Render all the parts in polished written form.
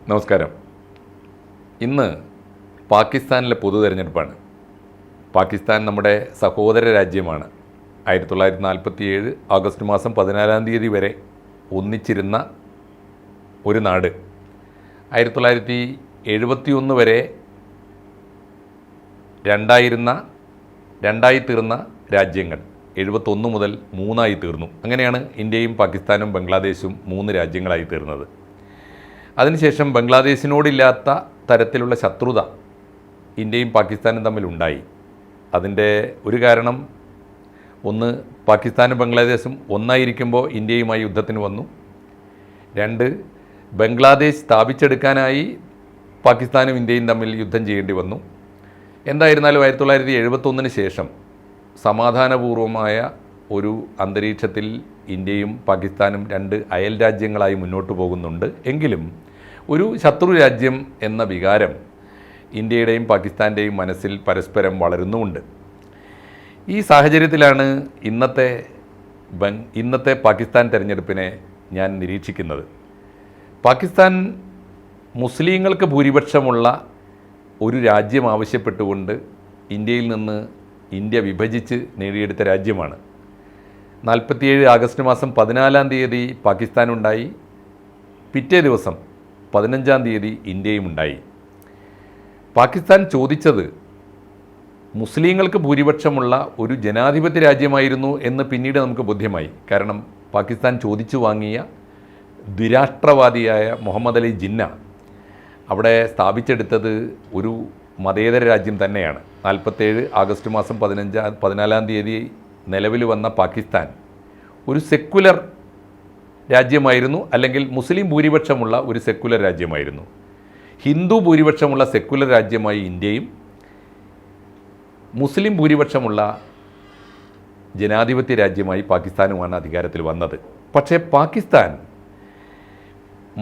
നമസ്കാരം. ഇന്ന് പാകിസ്ഥാനിലെ പൊതു തെരഞ്ഞെടുപ്പാണ്. പാകിസ്ഥാൻ നമ്മുടെ സഹോദര രാജ്യമാണ്. 1947 ആഗസ്റ്റ് മാസം 14 വരെ ഒന്നിച്ചിരുന്ന ഒരു നാട്. 1971 വരെ രണ്ടായി തീർന്ന രാജ്യങ്ങൾ 71 മുതൽ 3 തീർന്നു. അങ്ങനെയാണ് ഇന്ത്യയും പാകിസ്ഥാനും ബംഗ്ലാദേശും 3 രാജ്യങ്ങളായി തീർന്നത്. അതിനുശേഷം ബംഗ്ലാദേശിനോടില്ലാത്ത തരത്തിലുള്ള ശത്രുത ഇന്ത്യയും പാകിസ്ഥാനും തമ്മിലുണ്ടായി. അതിൻ്റെ ഒരു കാരണം, ഒന്ന്, പാകിസ്ഥാനും ബംഗ്ലാദേശും ഒന്നായിരിക്കുമ്പോൾ ഇന്ത്യയുമായി യുദ്ധത്തിന് വന്നു. 2, ബംഗ്ലാദേശ് സ്ഥാപിച്ചെടുക്കാനായി പാകിസ്ഥാനും ഇന്ത്യയും തമ്മിൽ യുദ്ധം ചെയ്യേണ്ടി വന്നു. എന്തായിരുന്നാലും 1971 ശേഷം സമാധാനപൂർവമായ ഒരു അന്തരീക്ഷത്തിൽ ഇന്ത്യയും പാകിസ്ഥാനും 2 അയൽ രാജ്യങ്ങളായി മുന്നോട്ട് പോകുന്നുണ്ട്. എങ്കിലും ഒരു ശത്രു രാജ്യം എന്ന വികാരം ഇന്ത്യയുടെയും പാകിസ്ഥാൻ്റെയും മനസ്സിൽ പരസ്പരം വളരുന്നുമുണ്ട്. ഈ സാഹചര്യത്തിലാണ് ഇന്നത്തെ പാകിസ്ഥാൻ തെരഞ്ഞെടുപ്പിനെ ഞാൻ നിരീക്ഷിക്കുന്നത്. പാകിസ്ഥാൻ മുസ്ലിങ്ങൾക്ക് ഭൂരിപക്ഷമുള്ള ഒരു രാജ്യം ആവശ്യപ്പെട്ടുകൊണ്ട് ഇന്ത്യയിൽ നിന്ന് ഇന്ത്യ വിഭജിച്ച് നേടിയെടുത്ത രാജ്യമാണ്. 47 ആഗസ്റ്റ് മാസം 14 പാകിസ്ഥാനുണ്ടായി. പിറ്റേ ദിവസം 15 ഇന്ത്യയും ഉണ്ടായി. പാകിസ്ഥാൻ ചോദിച്ചത് മുസ്ലിങ്ങൾക്ക് ഭൂരിപക്ഷമുള്ള ഒരു ജനാധിപത്യ രാജ്യമായിരുന്നു എന്ന് പിന്നീട് നമുക്ക് ബോധ്യമായി. കാരണം പാകിസ്ഥാൻ ചോദിച്ചു വാങ്ങിയ ദ്വിരാഷ്ട്രവാദിയായ മുഹമ്മദ് അലി ജിന്ന അവിടെ സ്ഥാപിച്ചെടുത്തത് ഒരു മതേതര രാജ്യം തന്നെയാണ്. 47 ആഗസ്റ്റ് മാസം 14 നിലവിൽ വന്ന പാകിസ്ഥാൻ ഒരു സെക്കുലർ രാജ്യമായിരുന്നു, അല്ലെങ്കിൽ മുസ്ലിം ഭൂരിപക്ഷമുള്ള ഒരു സെക്കുലർ രാജ്യമായിരുന്നു. ഹിന്ദു ഭൂരിപക്ഷമുള്ള സെക്കുലർ രാജ്യമായി ഇന്ത്യയും മുസ്ലിം ഭൂരിപക്ഷമുള്ള ജനാധിപത്യ രാജ്യമായി പാകിസ്ഥാനുമാണ് അധികാരത്തിൽ വന്നത്. പക്ഷേ പാകിസ്ഥാൻ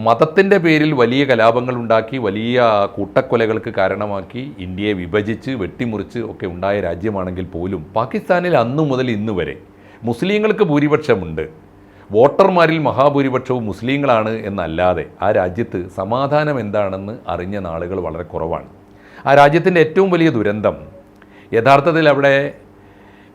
മതത്തിൻ്റെ പേരിൽ വലിയ കലാപങ്ങളുണ്ടാക്കി, വലിയ കൂട്ടക്കൊലകൾക്ക് കാരണമാക്കി, ഇന്ത്യയെ വിഭജിച്ച് വെട്ടിമുറിച്ച് ഒക്കെ ഉണ്ടായ രാജ്യമാണെങ്കിൽ പോലും പാകിസ്ഥാനിൽ അന്നു മുതൽ ഇന്ന് വരെ മുസ്ലിങ്ങൾക്ക് ഭൂരിപക്ഷമുണ്ട്, വോട്ടർമാരിൽ മഹാഭൂരിപക്ഷവും മുസ്ലിങ്ങളാണ് എന്നല്ലാതെ ആ രാജ്യത്ത് സമാധാനം എന്താണെന്ന് അറിഞ്ഞ നാളുകൾ വളരെ കുറവാണ്. ആ രാജ്യത്തിൻ്റെ ഏറ്റവും വലിയ ദുരന്തം യഥാർത്ഥത്തിൽ അവിടെ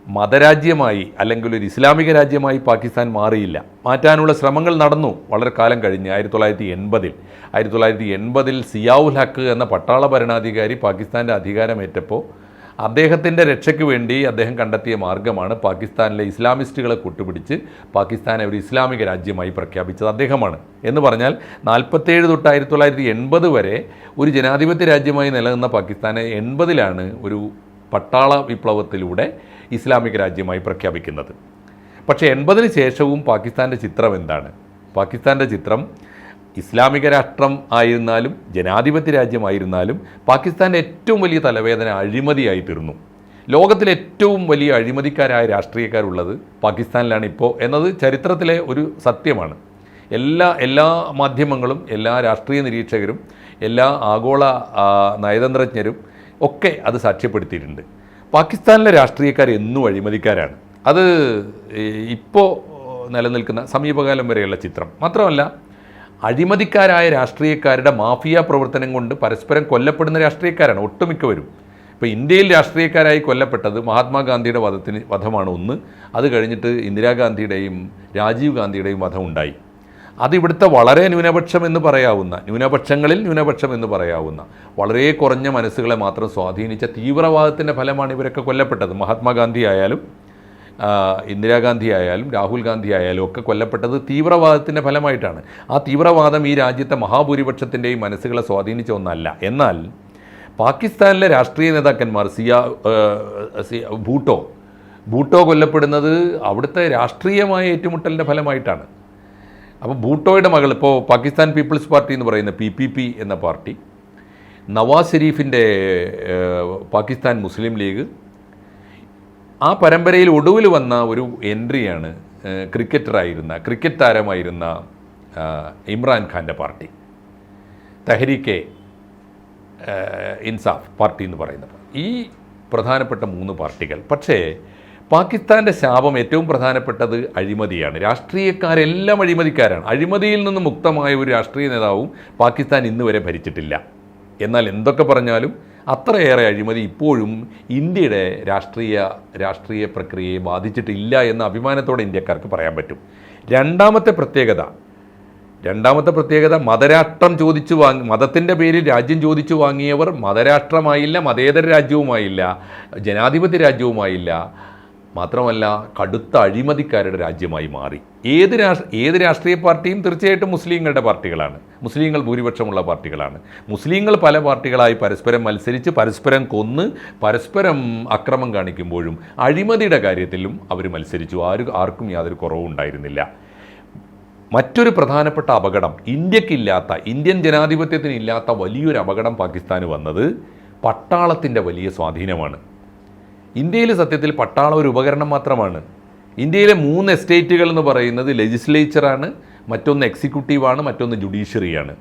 മതരാജ്യമായി അല്ലെങ്കിൽ ഒരു ഇസ്ലാമിക രാജ്യമായി പാകിസ്ഥാൻ മാറിയില്ല. മാറ്റാനുള്ള ശ്രമങ്ങൾ നടന്നു വളരെ കാലം കഴിഞ്ഞ്. 1980 സിയാഉൽ ഹക്ക് എന്ന പട്ടാള ഭരണാധികാരി പാകിസ്ഥാൻ്റെ അധികാരമേറ്റപ്പോൾ അദ്ദേഹത്തിൻ്റെ രക്ഷയ്ക്ക് വേണ്ടി അദ്ദേഹം കണ്ടെത്തിയ മാർഗ്ഗമാണ് പാകിസ്ഥാനിലെ ഇസ്ലാമിസ്റ്റുകളെ കൂട്ടുപിടിച്ച് പാകിസ്ഥാനെ ഒരു ഇസ്ലാമിക രാജ്യമായി പ്രഖ്യാപിച്ചത് അദ്ദേഹമാണ്. എന്ന് പറഞ്ഞാൽ 47 തൊട്ട് 1980 വരെ ഒരു ജനാധിപത്യ രാജ്യമായി നിലനിന്ന പാകിസ്ഥാനെ 80 ഒരു പട്ടാള വിപ്ലവത്തിലൂടെ ഇസ്ലാമിക രാജ്യമായി പ്രഖ്യാപിക്കുന്നത്. പക്ഷേ 80 ശേഷവും പാകിസ്ഥാൻ്റെ ചിത്രം എന്താണ്? പാകിസ്ഥാൻ്റെ ചിത്രം ഇസ്ലാമിക രാഷ്ട്രം ആയിരുന്നാലും ജനാധിപത്യ രാജ്യമായിരുന്നാലും പാകിസ്ഥാൻ്റെ ഏറ്റവും വലിയ തലവേദന അഴിമതിയായി തീർന്നു. ലോകത്തിലെ ഏറ്റവും വലിയ അഴിമതിക്കാരായ രാഷ്ട്രീയക്കാരുള്ളത് പാകിസ്ഥാനിലാണ് ഇപ്പോൾ എന്നത് ചരിത്രത്തിലെ ഒരു സത്യമാണ്. എല്ലാ മാധ്യമങ്ങളും, എല്ലാ രാഷ്ട്രീയ നിരീക്ഷകരും, എല്ലാ ആഗോള നയതന്ത്രജ്ഞരും ഒക്കെ അത് സാക്ഷ്യപ്പെടുത്തിയിട്ടുണ്ട്. പാകിസ്ഥാനിലെ രാഷ്ട്രീയക്കാർ എന്നും അഴിമതിക്കാരാണ്. അത് ഇപ്പോൾ നിലനിൽക്കുന്ന സമീപകാലം വരെയുള്ള ചിത്രം മാത്രമല്ല, അഴിമതിക്കാരായ രാഷ്ട്രീയക്കാരുടെ മാഫിയ പ്രവർത്തനം കൊണ്ട് പരസ്പരം കൊല്ലപ്പെടുന്ന രാഷ്ട്രീയക്കാരാണ് ഒട്ടുമിക്കവരും. ഇപ്പോൾ ഇന്ത്യയിൽ രാഷ്ട്രീയക്കാരായി കൊല്ലപ്പെട്ടത് മഹാത്മാഗാന്ധിയുടെ വധമാണ് ഒന്ന്. അത് കഴിഞ്ഞിട്ട് ഇന്ദിരാഗാന്ധിയുടെയും രാജീവ് ഗാന്ധിയുടെയും വധം ഉണ്ടായി. അതിവിടുത്തെ വളരെ ന്യൂനപക്ഷങ്ങളിൽ ന്യൂനപക്ഷം എന്ന് പറയാവുന്ന വളരെ കുറഞ്ഞ മനസ്സുകളെ മാത്രം സ്വാധീനിച്ച തീവ്രവാദത്തിൻ്റെ ഫലമാണ് ഇവരൊക്കെ കൊല്ലപ്പെട്ടത്. മഹാത്മാഗാന്ധി ആയാലും ഇന്ദിരാഗാന്ധി ആയാലും രാഹുൽ ഗാന്ധി ആയാലും ഒക്കെ കൊല്ലപ്പെട്ടത് തീവ്രവാദത്തിൻ്റെ ഫലമായിട്ടാണ്. ആ തീവ്രവാദം ഈ രാജ്യത്തെ മഹാഭൂരിപക്ഷത്തിൻ്റെയും മനസ്സുകളെ സ്വാധീനിച്ച ഒന്നല്ല. എന്നാൽ പാകിസ്ഥാനിലെ രാഷ്ട്രീയ നേതാക്കന്മാർ ഭൂട്ടോ കൊല്ലപ്പെടുന്നത് അവിടുത്തെ രാഷ്ട്രീയമായ ഏറ്റുമുട്ടലിൻ്റെ ഫലമായിട്ടാണ്. അപ്പോൾ ഭൂട്ടോയുടെ മകൾ, ഇപ്പോൾ പാകിസ്ഥാൻ പീപ്പിൾസ് പാർട്ടി എന്ന് പറയുന്ന PPP എന്ന പാർട്ടി, നവാസ് ഷെരീഫിൻ്റെ പാകിസ്ഥാൻ മുസ്ലിം ലീഗ്, ആ പരമ്പരയിൽ ഒടുവിൽ വന്ന ഒരു എൻട്രിയാണ് ക്രിക്കറ്റ് താരമായിരുന്ന ഇമ്രാൻഖാൻ്റെ പാർട്ടി, തെഹ്രീക്കെ ഇൻസാഫ് പാർട്ടി എന്ന് പറയുന്നത്. ഈ പ്രധാനപ്പെട്ട 3 പാർട്ടികൾ. പക്ഷേ പാകിസ്ഥാൻ്റെ ശാപം ഏറ്റവും പ്രധാനപ്പെട്ടത് അഴിമതിയാണ്. രാഷ്ട്രീയക്കാരെല്ലാം അഴിമതിക്കാരാണ്. അഴിമതിയിൽ നിന്ന് മുക്തമായ ഒരു രാഷ്ട്രീയ നേതാവും പാകിസ്ഥാൻ ഇന്ന് വരെ ഭരിച്ചിട്ടില്ല. എന്നാൽ എന്തൊക്കെ പറഞ്ഞാലും അത്രയേറെ അഴിമതി ഇപ്പോഴും ഇന്ത്യയുടെ രാഷ്ട്രീയ പ്രക്രിയയെ ബാധിച്ചിട്ടില്ല എന്ന അഭിമാനത്തോടെ ഇന്ത്യക്കാർക്ക് പറയാൻ പറ്റും. രണ്ടാമത്തെ പ്രത്യേകത മതരാഷ്ട്രം മതത്തിൻ്റെ പേരിൽ രാജ്യം ചോദിച്ചു വാങ്ങിയവർ മതരാഷ്ട്രമായില്ല, മതേതര രാജ്യവുമായില്ല, ജനാധിപത്യ രാജ്യവുമായില്ല, മാത്രമല്ല കടുത്ത അഴിമതിക്കാരുടെ രാജ്യമായി മാറി. ഏത് രാഷ്ട്രീയ പാർട്ടിയും തീർച്ചയായിട്ടും മുസ്ലിങ്ങളുടെ പാർട്ടികളാണ്. മുസ്ലിങ്ങൾ ഭൂരിപക്ഷമുള്ള പാർട്ടികളാണ്. മുസ്ലിങ്ങൾ പല പാർട്ടികളായി പരസ്പരം മത്സരിച്ച് പരസ്പരം കൊന്ന് പരസ്പരം അക്രമം കാണിക്കുമ്പോഴും അഴിമതിയുടെ കാര്യത്തിലും അവർ മത്സരിച്ചു. ആർക്കും യാതൊരു കുറവും ഉണ്ടായിരുന്നില്ല. മറ്റൊരു പ്രധാനപ്പെട്ട അപകടം ഇന്ത്യൻ ജനാധിപത്യത്തിനില്ലാത്ത വലിയൊരു അപകടം പാകിസ്ഥാന് വന്നത് പട്ടാളത്തിൻ്റെ വലിയ സ്വാധീനമാണ്. ഇന്ത്യയിൽ സത്യത്തിൽ പട്ടാളം ഒരു ഉപകരണം മാത്രമാണ്. ഇന്ത്യയിലെ 3 എസ്റ്റേറ്റുകൾ എന്ന് പറയുന്നത് ലെജിസ്ലേച്ചറാണ്, മറ്റൊന്ന് എക്സിക്യൂട്ടീവാണ്, മറ്റൊന്ന് ജുഡീഷ്യറിയാണ്.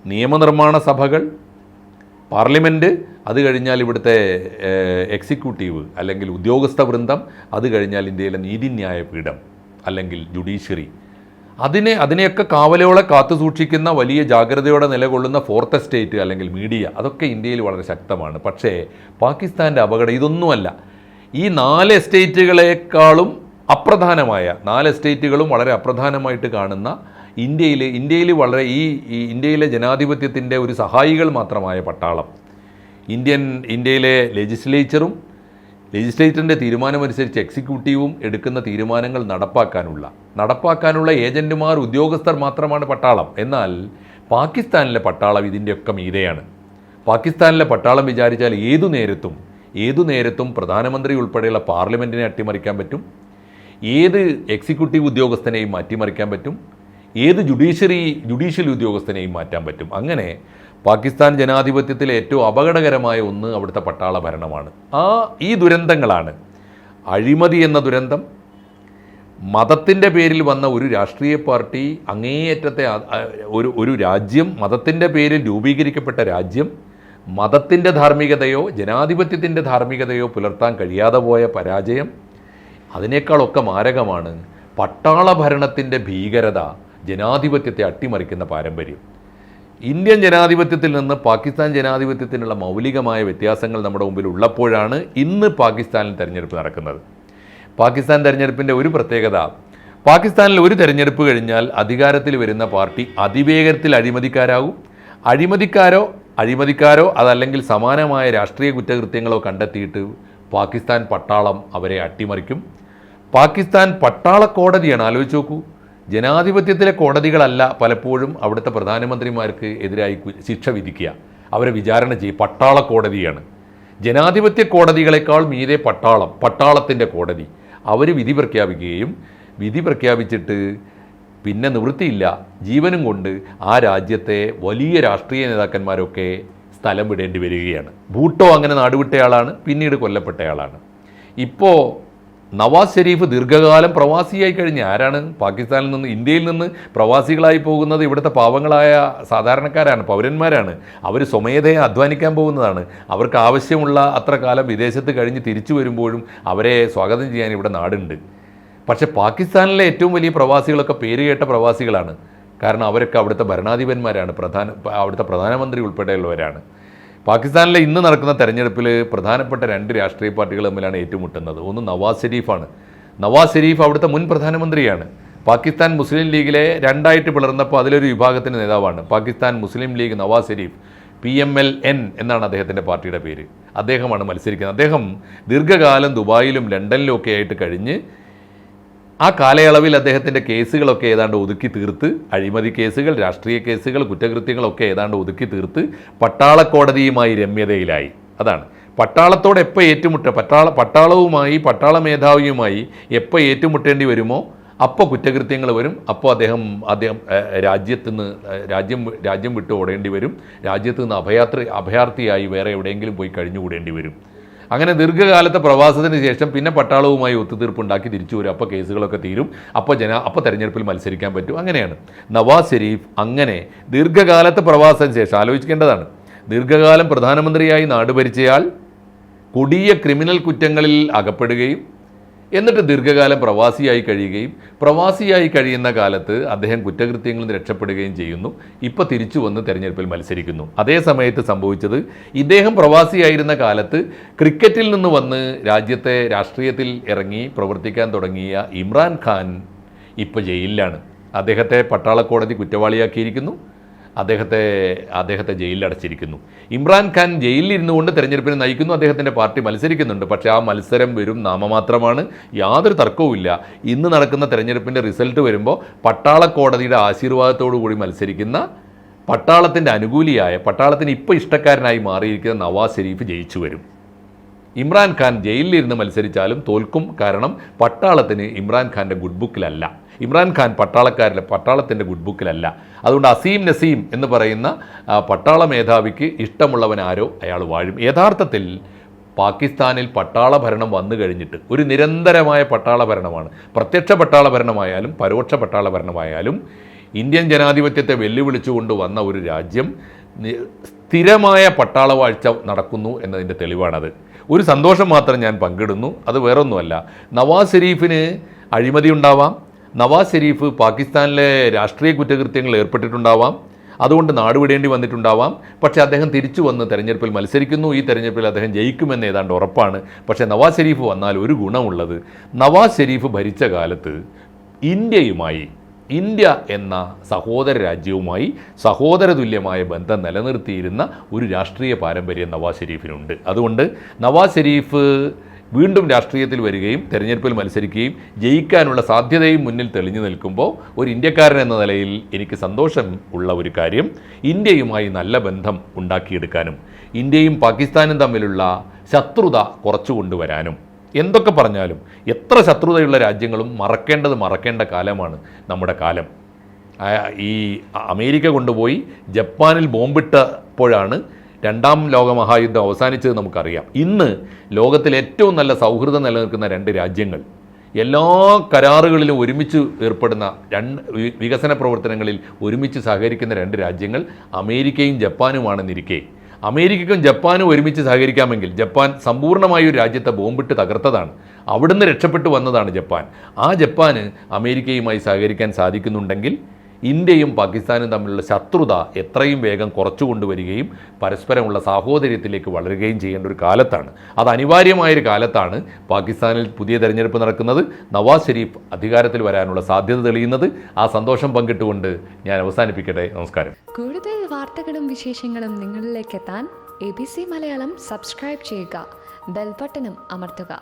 നിയമനിർമ്മാണ സഭകൾ, പാർലമെൻറ്റ്, അത് കഴിഞ്ഞാൽ ഇവിടുത്തെ എക്സിക്യൂട്ടീവ് അല്ലെങ്കിൽ ഉദ്യോഗസ്ഥ വൃന്ദം, അത് കഴിഞ്ഞാൽ ഇന്ത്യയിലെ നീതിന്യായ പീഠം അല്ലെങ്കിൽ ജുഡീഷ്യറി. അതിനെയൊക്കെ കാവലോടെ കാത്തു സൂക്ഷിക്കുന്ന വലിയ ജാഗ്രതയോടെ നിലകൊള്ളുന്ന 4th എസ്റ്റേറ്റ് അല്ലെങ്കിൽ മീഡിയ, അതൊക്കെ ഇന്ത്യയിൽ വളരെ ശക്തമാണ്. പക്ഷേ പാകിസ്ഥാൻ്റെ അപകടം ഇതൊന്നുമല്ല. ഈ 4 എസ്റ്റേറ്റുകളെക്കാളും അപ്രധാനമായ 4 എസ്റ്റേറ്റുകളും വളരെ അപ്രധാനമായിട്ട് കാണുന്ന ഇന്ത്യയിൽ വളരെ ഇന്ത്യയിലെ ജനാധിപത്യത്തിൻ്റെ ഒരു സഹായികൾ മാത്രമായ പട്ടാളം, ഇന്ത്യയിലെ ലെജിസ്ലേച്ചറിൻ്റെ തീരുമാനമനുസരിച്ച് എക്സിക്യൂട്ടീവും എടുക്കുന്ന തീരുമാനങ്ങൾ നടപ്പാക്കാനുള്ള ഏജന്റുമാർ, ഉദ്യോഗസ്ഥർ മാത്രമാണ് പട്ടാളം. എന്നാൽ പാകിസ്ഥാനിലെ പട്ടാളം ഇതിൻ്റെയൊക്കെ മീതെയാണ്. പാകിസ്ഥാനിലെ പട്ടാളം വിചാരിച്ചാൽ ഏതു നേരത്തും പ്രധാനമന്ത്രി ഉൾപ്പെടെയുള്ള പാർലമെൻറ്റിനെ അട്ടിമറിക്കാൻ പറ്റും, ഏത് എക്സിക്യൂട്ടീവ് ഉദ്യോഗസ്ഥനെയും മാറ്റിമറിക്കാൻ പറ്റും, ഏത് ജുഡീഷ്യൽ ഉദ്യോഗസ്ഥനെയും മാറ്റാൻ പറ്റും. അങ്ങനെ പാകിസ്ഥാൻ ജനാധിപത്യത്തിലെ ഏറ്റവും അപകടകരമായ ഒന്ന് അവിടുത്തെ പട്ടാള ഭരണമാണ്. ഈ ദുരന്തങ്ങളാണ് അഴിമതി എന്ന ദുരന്തം, മതത്തിൻ്റെ പേരിൽ വന്ന ഒരു രാഷ്ട്രീയ പാർട്ടി, അങ്ങേയറ്റത്തെ ഒരു രാജ്യം, മതത്തിൻ്റെ പേരിൽ രൂപീകരിക്കപ്പെട്ട രാജ്യം, മതത്തിൻ്റെ ധാർമ്മികതയോ ജനാധിപത്യത്തിൻ്റെ ധാർമ്മികതയോ പുലർത്താൻ കഴിയാതെ പോയ പരാജയം, അതിനേക്കാളൊക്കെ മാരകമാണ് പട്ടാള ഭരണത്തിൻ്റെ ഭീകരത, ജനാധിപത്യത്തെ അട്ടിമറിക്കുന്ന പാരമ്പര്യം. ഇന്ത്യൻ ജനാധിപത്യത്തിൽ നിന്ന് പാകിസ്ഥാൻ ജനാധിപത്യത്തിനുള്ള മൗലികമായ വ്യത്യാസങ്ങൾ നമ്മുടെ മുമ്പിൽ ഉള്ളപ്പോഴാണ് ഇന്ന് പാകിസ്ഥാനിൽ തെരഞ്ഞെടുപ്പ് നടക്കുന്നത്. പാകിസ്ഥാൻ തെരഞ്ഞെടുപ്പിൻ്റെ ഒരു പ്രത്യേകത, പാകിസ്ഥാനിൽ ഒരു തെരഞ്ഞെടുപ്പ് കഴിഞ്ഞാൽ അധികാരത്തിൽ വരുന്ന പാർട്ടി അതിവേഗത്തിൽ അഴിമതിക്കാരോ അതല്ലെങ്കിൽ സമാനമായ രാഷ്ട്രീയ കുറ്റകൃത്യങ്ങളോ കണ്ടെത്തിയിട്ട് പാകിസ്ഥാൻ പട്ടാളം അവരെ അട്ടിമറിക്കും. പാകിസ്ഥാൻ പട്ടാള കോടതിയാണ്. ആലോചിച്ച് നോക്കൂ, ജനാധിപത്യത്തിലെ കോടതികളല്ല പലപ്പോഴും അവിടുത്തെ പ്രധാനമന്ത്രിമാർക്ക് എതിരായി ശിക്ഷ വിധിക്കുക, അവരെ വിചാരണ ചെയ്യും. പട്ടാള കോടതിയാണ്. ജനാധിപത്യ കോടതികളെക്കാൾ മീതെ പട്ടാളത്തിൻ്റെ കോടതി. അവർ വിധി പ്രഖ്യാപിച്ചിട്ട് പിന്നെ നിവൃത്തിയില്ല, ജീവനും കൊണ്ട് ആ രാജ്യത്തെ വലിയ രാഷ്ട്രീയ നേതാക്കന്മാരൊക്കെ സ്ഥലം വിടേണ്ടി വരികയാണ്. ഭൂട്ടോ അങ്ങനെ നാടുവിട്ടയാളാണ്, പിന്നീട് കൊല്ലപ്പെട്ടയാളാണ്. ഇപ്പോൾ നവാസ് ഷെരീഫ് ദീർഘകാലം പ്രവാസിയായി കഴിഞ്ഞ ആരാണ്? പാകിസ്ഥാനിൽ നിന്ന്, ഇന്ത്യയിൽ നിന്ന് പ്രവാസികളായി പോകുന്നത് ഇവിടുത്തെ പാവങ്ങളായ സാധാരണക്കാരാണ്, പൗരന്മാരാണ്. അവർ സ്വമേധയെ അധ്വാനിക്കാൻ പോകുന്നതാണ്. അവർക്ക് ആവശ്യമുള്ള അത്ര കാലം വിദേശത്ത് കഴിഞ്ഞ് തിരിച്ചു വരുമ്പോഴും അവരെ സ്വാഗതം ചെയ്യാൻ ഇവിടെ നാടുണ്ട്. പക്ഷേ പാകിസ്ഥാനിലെ ഏറ്റവും വലിയ പ്രവാസികളൊക്കെ പേരുകേട്ട പ്രവാസികളാണ്. കാരണം അവരൊക്കെ അവിടുത്തെ ഭരണാധിപന്മാരാണ്, അവിടുത്തെ പ്രധാനമന്ത്രി ഉൾപ്പെടെയുള്ളവരാണ്. പാകിസ്ഥാനിലെ ഇന്ന് നടക്കുന്ന തെരഞ്ഞെടുപ്പിൽ പ്രധാനപ്പെട്ട 2 രാഷ്ട്രീയ പാർട്ടികൾ തമ്മിലാണ് ഏറ്റുമുട്ടുന്നത്. ഒന്ന് നവാസ് ഷെരീഫാണ്. നവാസ് ഷെരീഫ് അവിടുത്തെ മുൻ പ്രധാനമന്ത്രിയാണ്. പാകിസ്ഥാൻ മുസ്ലിം ലീഗിലെ 2ആയിട്ട് പിളർന്നപ്പോൾ അതിലൊരു വിഭാഗത്തിൻ്റെ നേതാവാണ്. പാകിസ്ഥാൻ മുസ്ലിം ലീഗ് നവാസ് ഷെരീഫ്, PMLN എന്നാണ് അദ്ദേഹത്തിൻ്റെ പാർട്ടിയുടെ പേര്. അദ്ദേഹമാണ് മത്സരിക്കുന്നത്. അദ്ദേഹം ദീർഘകാലം ദുബായിലും ലണ്ടനിലും ഒക്കെ ആയിട്ട് കഴിഞ്ഞ് ആ കാലയളവിൽ അദ്ദേഹത്തിൻ്റെ കേസുകളൊക്കെ ഏതാണ്ട് ഒതുക്കി തീർത്ത്, അഴിമതി കേസുകൾ, രാഷ്ട്രീയ കേസുകൾ, കുറ്റകൃത്യങ്ങളൊക്കെ ഏതാണ്ട് ഒതുക്കി തീർത്ത് പട്ടാളക്കോടതിയുമായി രമ്യതയിലായി. അതാണ് പട്ടാളത്തോട് എപ്പോൾ പട്ടാളവുമായി പട്ടാള മേധാവിയുമായി എപ്പോൾ ഏറ്റുമുട്ടേണ്ടി വരുമോ അപ്പോൾ കുറ്റകൃത്യങ്ങൾ വരും. അപ്പോൾ അദ്ദേഹം രാജ്യം വിട്ട് ഓടേണ്ടി വരും. രാജ്യത്ത് നിന്ന് അഭയാർത്ഥിയായി വേറെ എവിടെയെങ്കിലും പോയി കഴിഞ്ഞുകൂടേണ്ടി വരും. അങ്ങനെ ദീർഘകാലത്തെ പ്രവാസത്തിന് ശേഷം പിന്നെ പട്ടാളവുമായി ഒത്തുതീർപ്പുണ്ടാക്കി തിരിച്ചു വരും. അപ്പോൾ കേസുകളൊക്കെ തീരും. അപ്പോൾ തെരഞ്ഞെടുപ്പിൽ മത്സരിക്കാൻ പറ്റും. അങ്ങനെയാണ് നവാസ് ഷെരീഫ്. അങ്ങനെ ദീർഘകാലത്തെ പ്രവാസത്തിന് ശേഷം ആലോചിക്കേണ്ടതാണ്. ദീർഘകാലം പ്രധാനമന്ത്രിയായി നാടുഭരിച്ചയാൾ കൊടിയ ക്രിമിനൽ കുറ്റങ്ങളിൽ അകപ്പെടുകയും എന്നിട്ട് ദീർഘകാലം പ്രവാസിയായി കഴിയുകയും പ്രവാസിയായി കഴിയുന്ന കാലത്ത് അദ്ദേഹം കുറ്റകൃത്യങ്ങളിൽ നിന്ന് രക്ഷപ്പെടുകയും ചെയ്യുന്നു. ഇപ്പോൾ തിരിച്ചു വന്ന് തെരഞ്ഞെടുപ്പിൽ മത്സരിക്കുന്നു. അതേ സമയത്ത് സംഭവിച്ചത്, ഇദ്ദേഹം പ്രവാസിയായിരുന്ന കാലത്ത് ക്രിക്കറ്റിൽ നിന്ന് വന്ന് രാജ്യത്തെ രാഷ്ട്രീയത്തിൽ ഇറങ്ങി പ്രവർത്തിക്കാൻ തുടങ്ങിയ ഇമ്രാൻ ഖാൻ ഇപ്പോൾ ജയിലിലാണ്. അദ്ദേഹത്തെ പട്ടാളക്കോടതി കുറ്റവാളിയാക്കിയിരിക്കുന്നു. അദ്ദേഹത്തെ ജയിലിൽ അടച്ചിരിക്കുന്നു. ഇമ്രാൻഖാൻ ജയിലിലിരുന്നു കൊണ്ട് തെരഞ്ഞെടുപ്പിനെ നയിക്കുന്നു. അദ്ദേഹത്തിൻ്റെ പാർട്ടി മത്സരിക്കുന്നുണ്ട്. പക്ഷേ ആ മത്സരം വെറും നാമമാത്രമാണ്, യാതൊരു തർക്കവുമില്ല. ഇന്ന് നടക്കുന്ന തെരഞ്ഞെടുപ്പിൻ്റെ റിസൾട്ട് വരുമ്പോൾ പട്ടാളക്കോടതിയുടെ ആശീർവാദത്തോടു കൂടി മത്സരിക്കുന്ന, പട്ടാളത്തിൻ്റെ അനുകൂലിയായ, പട്ടാളത്തിന് ഇപ്പോൾ ഇഷ്ടക്കാരനായി മാറിയിരിക്കുന്ന നവാസ് ഷെരീഫ് ജയിച്ചു വരും. ഇമ്രാൻഖാൻ ജയിലിലിരുന്ന് മത്സരിച്ചാലും തോൽക്കും. കാരണം പട്ടാളത്തിന് ഇമ്രാൻഖാൻ്റെ ഗുഡ് ബുക്കിലല്ല. ഇമ്രാൻഖാൻ പട്ടാളത്തിൻ്റെ ഗുഡ് ബുക്കിലല്ല. അതുകൊണ്ട് അസീം നസീം എന്ന് പറയുന്ന പട്ടാള മേധാവിക്ക് ഇഷ്ടമുള്ളവൻ ആരോ അയാൾ വാഴും. യഥാർത്ഥത്തിൽ പാകിസ്ഥാനിൽ പട്ടാള ഭരണം വന്നു കഴിഞ്ഞിട്ട് ഒരു നിരന്തരമായ പട്ടാള ഭരണമാണ്. പ്രത്യക്ഷ പട്ടാള ഭരണമായാലും പരോക്ഷ പട്ടാള ഭരണമായാലും ഇന്ത്യൻ ജനാധിപത്യത്തെ വെല്ലുവിളിച്ചുകൊണ്ട് വന്ന ഒരു രാജ്യം സ്ഥിരമായ പട്ടാള വാഴ്ച നടക്കുന്നു എന്നതിൻ്റെ തെളിവാണത്. ഒരു സന്തോഷം മാത്രം ഞാൻ പങ്കിടുന്നു. അത് വേറൊന്നുമല്ല, നവാസ് ഷെരീഫിന് അഴിമതി ഉണ്ടാവാം, നവാസ് ഷെരീഫ് പാകിസ്ഥാനിലെ രാഷ്ട്രീയ കുറ്റകൃത്യങ്ങളിൽ ഏർപ്പെട്ടിട്ടുണ്ടാവാം, അതുകൊണ്ട് നാടുവിടേണ്ടി വന്നിട്ടുണ്ടാവാം. പക്ഷേ അദ്ദേഹം തിരിച്ചു വന്ന് തെരഞ്ഞെടുപ്പിൽ മത്സരിക്കുന്നു. ഈ തെരഞ്ഞെടുപ്പിൽ അദ്ദേഹം ജയിക്കുമെന്ന് ഏതാണ്ട് ഉറപ്പാണ്. പക്ഷേ നവാസ് ഷെരീഫ് വന്നാൽ ഒരു ഗുണമുള്ളത്, നവാസ് ഷെരീഫ് ഭരിച്ച കാലത്ത് ഇന്ത്യ എന്ന സഹോദര രാജ്യവുമായി സഹോദരതുല്യമായ ബന്ധം നിലനിർത്തിയിരുന്ന ഒരു രാഷ്ട്രീയ പാരമ്പര്യം നവാസ് ഷെരീഫിനുണ്ട്. അതുകൊണ്ട് നവാസ് ഷെരീഫ് വീണ്ടും രാഷ്ട്രീയത്തിൽ വരികയും തെരഞ്ഞെടുപ്പിൽ മത്സരിക്കുകയും ജയിക്കാനുള്ള സാധ്യതയും മുന്നിൽ തെളിഞ്ഞു നിൽക്കുമ്പോൾ ഒരു ഇന്ത്യക്കാരൻ എന്ന നിലയിൽ എനിക്ക് സന്തോഷം ഉള്ള ഒരു കാര്യം, ഇന്ത്യയുമായി നല്ല ബന്ധം ഉണ്ടാക്കിയെടുക്കാനും ഇന്ത്യയും പാകിസ്ഥാനും തമ്മിലുള്ള ശത്രുത കുറച്ചു കൊണ്ടുവരാനും, എന്തൊക്കെ പറഞ്ഞാലും എത്ര ശത്രുതയുള്ള രാജ്യങ്ങളും മറക്കേണ്ട കാലമാണ് നമ്മുടെ കാലം. ഈ അമേരിക്ക കൊണ്ടുപോയി ജപ്പാനിൽ ബോംബിട്ടപ്പോഴാണ് രണ്ടാം ലോകമഹായുദ്ധം അവസാനിച്ചത് നമുക്കറിയാം. ഇന്ന് ലോകത്തിൽ ഏറ്റവും നല്ല സൗഹൃദം നിലനിൽക്കുന്ന രണ്ട് രാജ്യങ്ങൾ, എല്ലാ കരാറുകളിലും ഒരുമിച്ച് ഏർപ്പെടുന്ന വികസന പ്രവർത്തനങ്ങളിൽ ഒരുമിച്ച് സഹകരിക്കുന്ന രണ്ട് രാജ്യങ്ങൾ അമേരിക്കയും ജപ്പാനുമാണെന്നിരിക്കെ, അമേരിക്കയ്ക്കും ജപ്പാനും ഒരുമിച്ച് സഹകരിക്കാമെങ്കിൽ, ജപ്പാൻ സമ്പൂർണ്ണമായി ഒരു രാജ്യത്തെ ബോംബിട്ട് തകർത്തതാണ്, അവിടുന്ന് രക്ഷപ്പെട്ടു വന്നതാണ് ജപ്പാൻ. ആ ജപ്പാന് അമേരിക്കയുമായി സഹകരിക്കാൻ സാധിക്കുന്നുണ്ടെങ്കിൽ ഇന്ത്യയും പാകിസ്ഥാനും തമ്മിലുള്ള ശത്രുത എത്രയും വേഗം കുറച്ചു കൊണ്ടുവരികയും പരസ്പരമുള്ള സാഹോദര്യത്തിലേക്ക് വളരുകയും ചെയ്യേണ്ട ഒരു കാലത്താണ്. അത് അനിവാര്യമായൊരു കാലത്താണ് പാകിസ്ഥാനിൽ പുതിയ തെരഞ്ഞെടുപ്പ് നടക്കുന്നത്, നവാസ് ഷെരീഫ് അധികാരത്തിൽ വരാനുള്ള സാധ്യത തെളിയുന്നത്. ആ സന്തോഷം പങ്കിട്ടുകൊണ്ട് ഞാൻ അവസാനിപ്പിക്കട്ടെ. നമസ്കാരം. കൂടുതൽ വാർത്തകളും വിശേഷങ്ങളും നിങ്ങളിലേക്ക് എത്താൻ ABC മലയാളം സബ്സ്ക്രൈബ് ചെയ്യുക, ബെൽ ബട്ടണും അമർത്തുക.